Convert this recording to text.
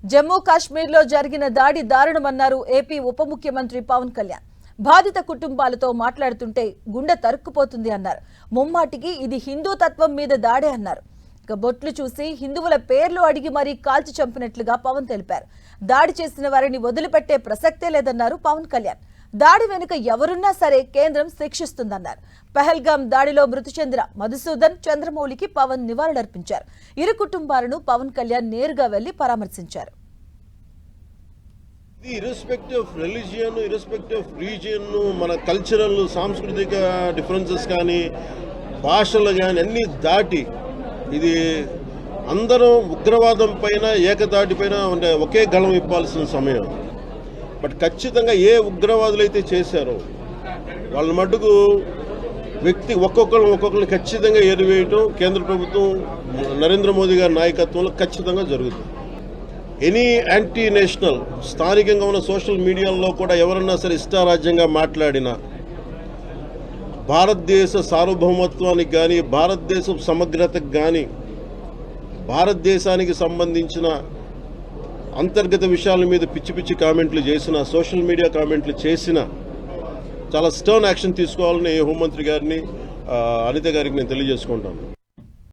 జమ్మూ కాశ్మీర్లో జరిగిన దాడి దారుణమన్నారు ఏపీ ఉప ముఖ్యమంత్రి పవన్ కళ్యాణ్. బాధిత కుటుంబాలతో మాట్లాడుతుంటే గుండె తరుక్కుపోతుంది అన్నారు. ముమ్మాటికి ఇది హిందూ తత్వం మీద దాడే అన్నారు. ఇక బొట్లు చూసి హిందువుల పేర్లు అడిగి మరీ కాల్చి చంపినట్లుగా పవన్ తెలిపారు. దాడి చేసిన వారిని వదిలిపెట్టే ప్రసక్తే లేదన్నారు పవన్ కళ్యాణ్. దాడి వెనుక ఎవరున్నా సరే కేంద్రం శిక్షిస్తుందన్నారు. పహల్గాం దాడిలో మృతి చెందిన మధుసూదన్, చంద్రమౌళికి పవన్ నివాళులర్పించారు. ఇరు కుటుంబాలను పవన్ కళ్యాణ్ నేరుగా వెళ్లి పరామర్శించారు. Irrespective of religion, irrespective of region, మన కల్చరల్ సాంస్కృతిక డిఫరెన్సెస్ కానీ, భాషలు కానీ అన్నీ దాటి ఇది అందరం ఉగ్రవాదం పైన ఏకదాటి పైన అంటే ఒకే గళం ఇప్పాల్సిన సమయం. బట్ ఖచ్చితంగా ఏ ఉగ్రవాదులు అయితే చేశారో వాళ్ళ మటుకు వ్యక్తి ఒక్కొక్కరిని ఖచ్చితంగా ఏరివేయటం కేంద్ర ప్రభుత్వం నరేంద్ర మోదీ గారి నాయకత్వంలో ఖచ్చితంగా జరుగుతుంది. ఎనీ యాంటీ నేషనల్ స్థానికంగా ఉన్న సోషల్ మీడియాలో కూడా ఎవరన్నా సరే ఇష్టారాజ్యంగా మాట్లాడినా భారతదేశ సార్వభౌమత్వానికి కానీ, భారతదేశ సమగ్రతకు కానీ, భారతదేశానికి సంబంధించిన అంతర్గత విషయాల మీద పిచ్చి పిచ్చి కామెంట్లు చేసిన, సోషల్ మీడియా కామెంట్లు చేసిన చాలా స్టర్న్ యాక్షన్ తీసుకోవాలని హోంమంత్రి గారిని, అనిత గారికి నేను తెలియజేసుకుంటాను.